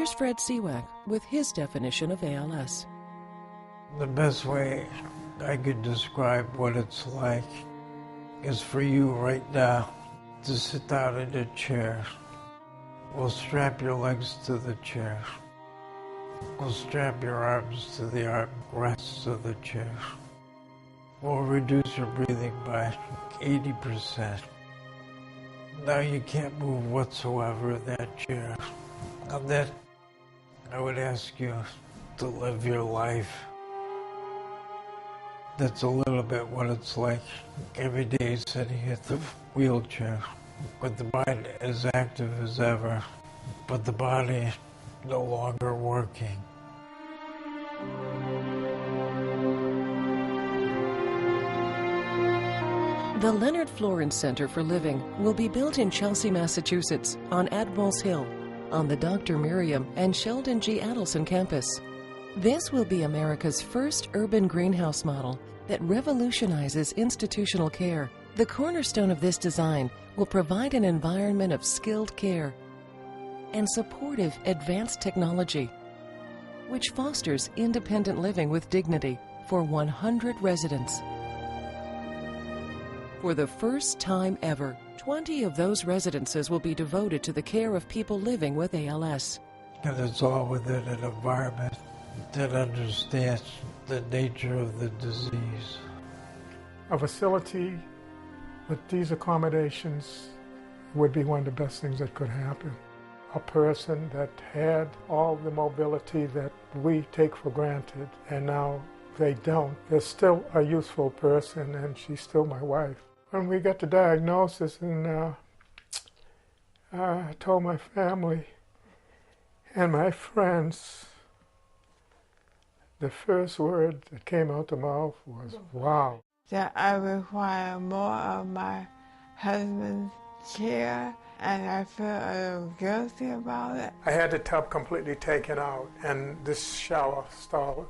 Here's Fred Seawack with his definition of ALS. The best way I could describe what it's like is for you right now to sit down in a chair. We'll strap your legs to the chair. We'll strap your arms to the armrests of the chair. We'll reduce your breathing by 80%. Now you can't move whatsoever in that chair. And then I would ask you to live your life. That's a little bit what it's like every day sitting in the wheelchair, with the mind as active as ever, but the body no longer working. The Leonard Florence Center for Living will be built in Chelsea, Massachusetts, on Admiral's Hill, on the Dr. Miriam and Sheldon G. Adelson campus. This will be America's first urban greenhouse model that revolutionizes institutional care. The cornerstone of this design will provide an environment of skilled care and supportive advanced technology, which fosters independent living with dignity for 100 residents. For the first time ever, 20 of those residences will be devoted to the care of people living with ALS. And it's all within an environment that understands the nature of the disease. A facility with these accommodations would be one of the best things that could happen. A person that had all the mobility that we take for granted, and now they don't, is still a useful person, and she's still my wife. When we got the diagnosis, and I told my family and my friends, the first word that came out the mouth was, wow. That I require more of my husband's care, and I feel a little guilty about it. I had the tub completely taken out, and this shower stall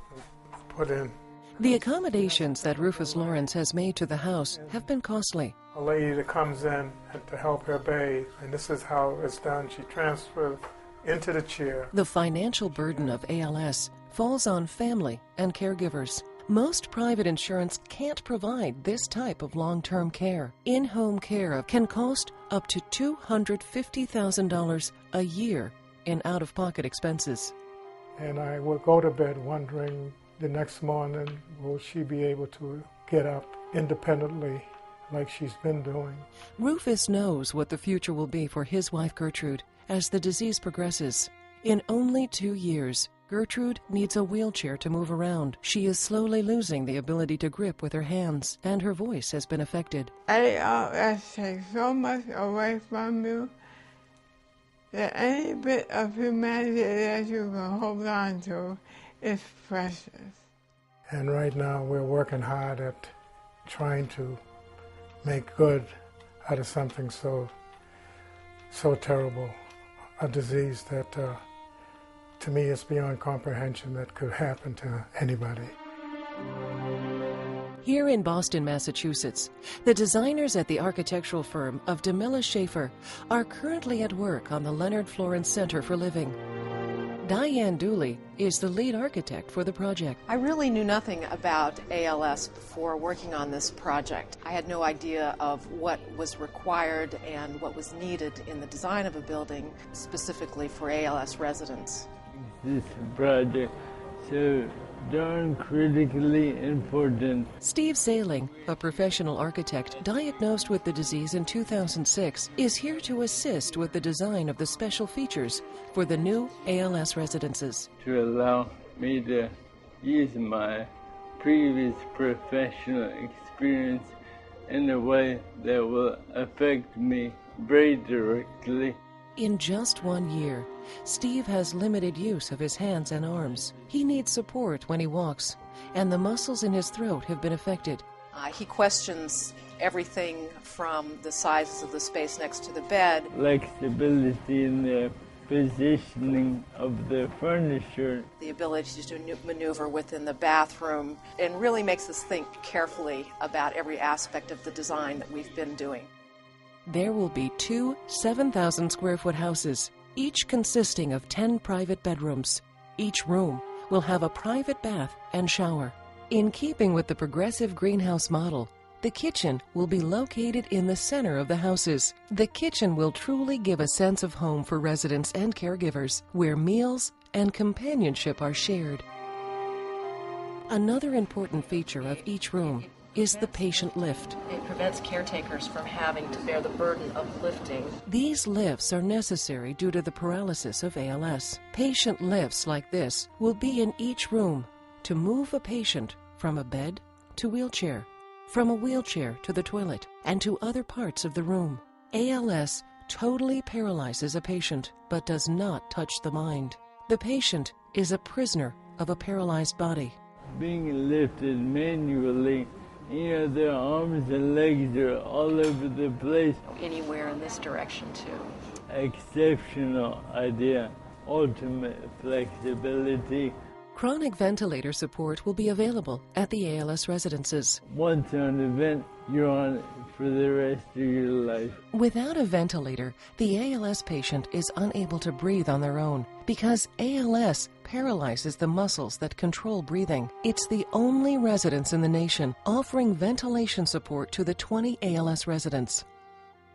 put in. The accommodations that Rufus Lawrence has made to the house have been costly. A lady that comes in and to help her bathe, and this is how it's done. She transfers into the chair. The financial burden of ALS falls on family and caregivers. Most private insurance can't provide this type of long-term care. In-home care can cost up to $250,000 a year in out-of-pocket expenses. And I would go to bed wondering the next morning, will she be able to get up independently like she's been doing? Rufus knows what the future will be for his wife Gertrude as the disease progresses. In only 2 years, Gertrude needs a wheelchair to move around. She is slowly losing the ability to grip with her hands, and her voice has been affected. ALS takes so much away from you that any bit of humanity that you can hold on to is precious. And right now we're working hard at trying to make good out of something so terrible, a disease that to me is beyond comprehension that could happen to anybody. Here in Boston, Massachusetts, the designers at the architectural firm of DeMille Schaefer are currently at work on the Leonard Florence Center for Living. Diane Dooley is the lead architect for the project. I really knew nothing about ALS before working on this project. I had no idea of what was required and what was needed in the design of a building specifically for ALS residents. This project so darn critically important. Steve Sailing, a professional architect diagnosed with the disease in 2006, is here to assist with the design of the special features for the new ALS residences. To allow me to use my previous professional experience in a way that will affect me very directly. In just 1 year, Steve has limited use of his hands and arms. He needs support when he walks, and the muscles in his throat have been affected. He questions everything from the sizes of the space next to the bed. Flexibility in the positioning of the furniture. The ability to maneuver within the bathroom, and really makes us think carefully about every aspect of the design that we've been doing. There will be 2 7,000 square foot houses, each consisting of 10 private bedrooms. Each room will have a private bath and shower. In keeping with the progressive greenhouse model, the kitchen will be located in the center of the houses. The kitchen will truly give a sense of home for residents and caregivers, where meals and companionship are shared. Another important feature of each room is the patient lift. It prevents caretakers from having to bear the burden of lifting. These lifts are necessary due to the paralysis of ALS. Patient lifts like this will be in each room to move a patient from a bed to wheelchair, from a wheelchair to the toilet, and to other parts of the room. ALS totally paralyzes a patient, but does not touch the mind. The patient is a prisoner of a paralyzed body. Being lifted manually, their arms and legs are all over the place. Anywhere in this direction, too. Exceptional idea, ultimate flexibility. Chronic ventilator support will be available at the ALS residences. Once on a vent, you're on it for the rest of your life. Without a ventilator, the ALS patient is unable to breathe on their own because ALS paralyzes the muscles that control breathing. It's the only residence in the nation offering ventilation support to the 20 ALS residents.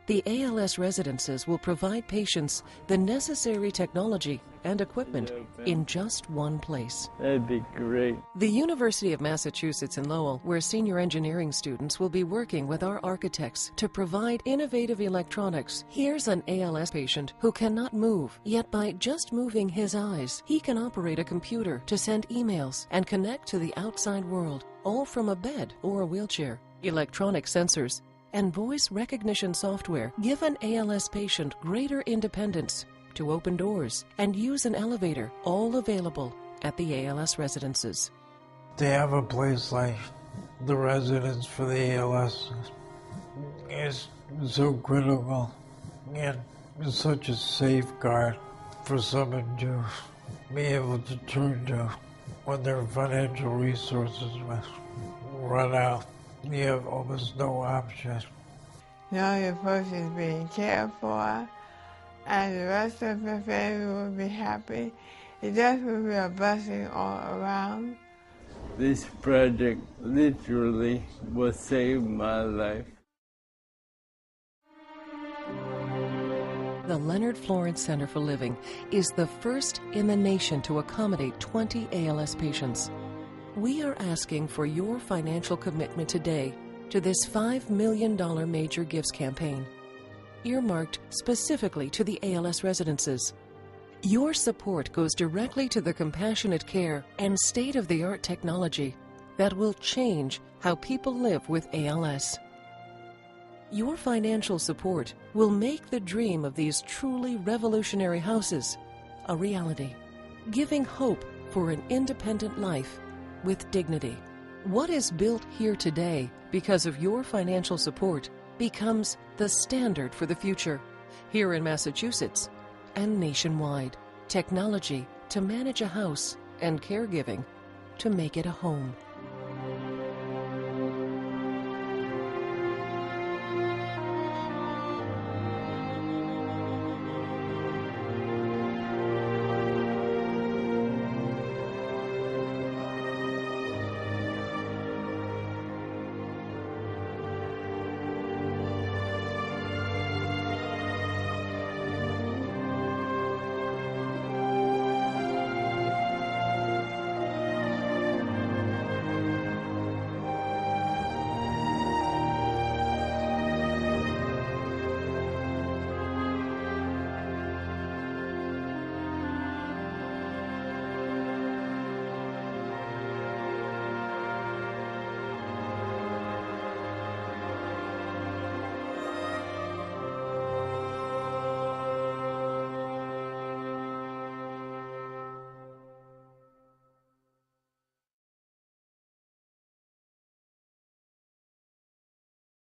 The ALS residences will provide patients the necessary technology and equipment in just one place. That'd be great. The University of Massachusetts in Lowell, where senior engineering students will be working with our architects to provide innovative electronics. Here's an ALS patient who cannot move, yet by just moving his eyes, he can operate a computer to send emails and connect to the outside world, all from a bed or a wheelchair. Electronic sensors and voice recognition software give an ALS patient greater independence to open doors and use an elevator, all available at the ALS residences. To have a place like the residence for the ALS is so critical and is such a safeguard for someone to be able to turn to when their financial resources run out. You have almost no option. Now the person's being cared for, and the rest of the family will be happy. It just will be a blessing all around. This project literally will save my life. The Leonard Florence Center for Living is the first in the nation to accommodate 20 ALS patients. We are asking for your financial commitment today to this $5 million major gifts campaign, earmarked specifically to the ALS residences. Your support goes directly to the compassionate care and state-of-the-art technology that will change how people live with ALS. Your financial support will make the dream of these truly revolutionary houses a reality, giving hope for an independent life with dignity. What is built here today because of your financial support becomes the standard for the future here in Massachusetts and nationwide. Technology to manage a house and caregiving to make it a home.